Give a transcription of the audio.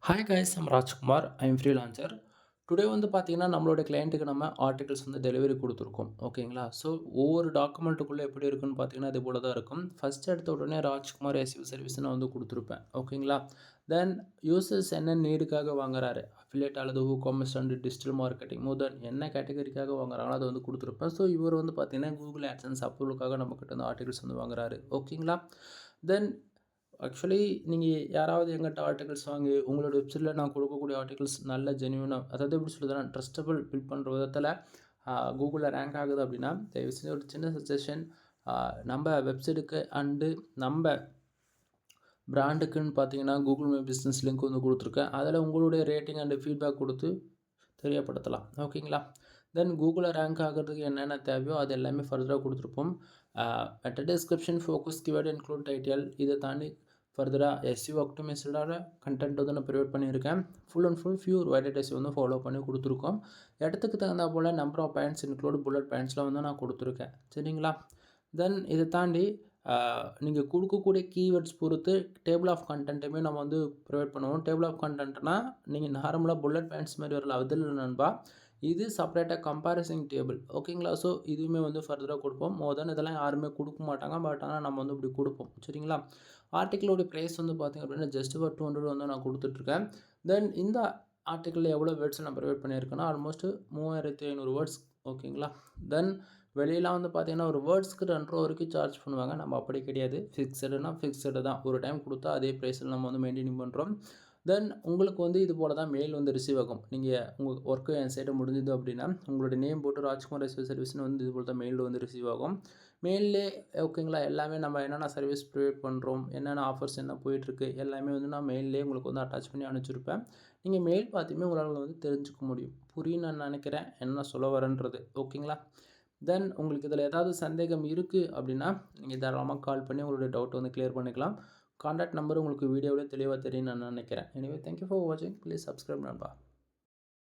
Hi guys, I'm Rajkumar. I'm freelancer. Today வந்து பார்த்தீங்கன்னா, நம்மளோட கிளையண்ட்டுக்கு நம்ம ஆர்டிகல்ஸ் வந்து டெலிவரி குடுத்துருக்கோம். ஓகேங்களா? ஸோ, ஒவ்வொரு டாக்குமெண்ட்டுக்குள்ள எப்படி இருக்குன்னு பார்த்தீங்கன்னா, இது போல தான் இருக்கும். ஃபர்ஸ்ட் எடுத்த உடனே ராஜ்குமார் எஸ்இஓ சர்வீஸ் நான் வந்து குடுத்துருப்பேன். ஓகேங்களா? தென் யூசர்ஸ் என்ன நீடுக்காக வாங்குறாரு, அஃபிலியேட் அல்லது வூகாமர்ஸ் அண்ட் டிஜிட்டல் மார்க்கெட்டிங் மோர் தென் என்ன கேட்டகரிக்காக வாங்குறாங்களோ அதை வந்து குடுத்துருப்பேன். ஸோ, இவர் வந்து பார்த்தீங்கன்னா, கூகுள் ஆட்சன்ஸ் அப்ரூவலுக்காக நம்மகிட்ட வந்து ஆர்டிகல்ஸ் வந்து வாங்குறாரு. ஓகேங்களா? தென் ஆக்சுவலி நீங்க யாராவது எங்கிட்ட ஆர்டிகிள்ஸ் வாங்கி, உங்களோட வெப்சைட்ல நான் கொடுக்கக்கூடிய ஆர்டிகிள்ஸ் நல்ல ஜென்யூனா அதாவது எப்படி சொல்றதுன்னா, ட்ரஸ்டபிள் பில்ட் பண்ற விதத்தில கூகுள்ல ரேங்க் ஆகுது அப்படின்னா, தயவு செஞ்சு ஒரு சின்ன சஜஷன் நம்ப வெப்சைட்டுக்கு அண்டு நம்ப பிராண்டுக்குன்னு பார்த்தீங்கன்னா, கூகுள் மை பிசினஸ் லிங்க் வந்து குடுத்துருக்கேன். அதில உங்களுடைய ரேட்டிங் அண்ட் ஃபீட்பேக் குடுத்து தெரியப்படுத்தலாம். ஓகேங்களா? தென் கூகுள்ல ரேங்க் ஆகுறதுக்கு என்னென்ன தேவையோ அது எல்லாமே ஃபர்தரா குடுத்துருப்போம். Meta description, focus, keyword, include title இத தாண்டி ஃபர்தரா எஸ்இஓ ஆப்டிமைஸ்டான கன்டென்ட் வந்து நான் ப்ரொவைட் பண்ணியிருக்கேன். ஃபுல் அண்ட் ஃபுல் பியூர் வைடட் எஸ்இஓ வந்து ஃபாலோ பண்ணி குடுத்துருக்கோம். இடத்துக்கு தகுந்தா போல number of points include bullet பாயிண்ட்ஸ்லாம் வந்து நான் குடுத்துருக்கேன். சரிங்களா? தென் இத தாண்டி நீங்க குடுக்கக்கூடிய கீவேர்ட்ஸ் பொறுத்து டேபிள் ஆஃப் கன்டென்ட்டுமே நம்ம வந்து ப்ரொவைட் பண்ணுவோம். டேபிள் ஆஃப் கன்டென்ட்னா நீங்க நார்மலா புல்லட் பாயிண்ட்ஸ் மாரி வரல. அது இல்ல நண்பா. இது செப்பரேட்டா கம்பேரிசன் டேபிள். ஓகேங்களா? ஸோ இதுவுமே வந்து ஃபர்தரா குடுப்போம். மோர் தென் இதெல்லாம் யாருமே குடுக்க மாட்டாங்க. பட் ஆனா நம்ம வந்து இப்படி குடுப்போம். சரிங்களா? ஆர்டிக்கிளோட பிரைஸ் வந்து பார்த்தீங்க அப்படின்னா, ஜஸ்ட் ஃபார் 200 வந்து நான் குடுத்துட்டுருக்கேன். தென் இந்த ஆர்டிக்கிள்ல எவ்வளோ வேர்ட்ஸ் நான் ப்ரொவைட் பண்ணியிருக்கேன்னா, ஆல்மோஸ்ட் 3500 வேர்ட்ஸ். ஓகேங்களா? தென் வெளியலாம் வந்து பார்த்தீங்கன்னா, ஒரு வேர்ட்ஸ்க்கு ரூ. 2 வரைக்கும் சார்ஜ் பண்ணுவாங்க. நம்ம அப்படி கிடையாது. ஃபிக்ஸடுனா ஃபிக்ஸடு தான். ஒரு டைம் குடுத்தா அதே பிரைஸ்ல நம்ம வந்து மெயின்டெயின் பண்றோம். தென் உங்களுக்கு வந்து இது போல தான் மெயில் வந்து ரிசீவ் ஆகும். நீங்க உங்க ஒர்க்கு என் சைடு முடிஞ்சது அப்படின்னா, உங்களுடைய நேம் போட்டு ராஜ்குமார் எஸ்இஓ சர்வீஸ்ன்னு வந்து இது போல தான் மெயில் வந்து ரிசீவ் ஆகும். மெயில்லே ஓகேங்களா, எல்லாமே நம்ம என்னென்ன சர்வீஸ் ப்ரொவைட் பண்ணுறோம், என்னென்ன ஆஃபர்ஸ் என்ன போயிட்டுருக்கு, எல்லாமே வந்து நான் மெயில்லேயே உங்களுக்கு வந்து அட்டாச் பண்ணி அனுப்பிச்சிருப்பேன். நீங்க மெயில் பார்த்துமே உங்களால வந்து தெரிஞ்சுக்க முடியும். புரியும்னு நான் நினைக்கிறேன், என்ன சொல்ல வரேன்றது. ஓகேங்களா? தென் உங்களுக்கு இதில ஏதாவது சந்தேகம் இருக்கு அப்படின்னா, நீங்க தாராளமா கால் பண்ணி உங்களுடைய டவுட் வந்து கிளியர் பண்ணிக்கலாம். கான்டாக்ட் நம்பர் உங்களுக்கு வீடியோவிலே தெளிவா தெரியும்னு நான் நினைக்கிறேன். எனிவே தேங்க் யூ ஃபார் வாட்சிங். ப்ளீஸ் சப்ஸ்கிரைப் நண்பா.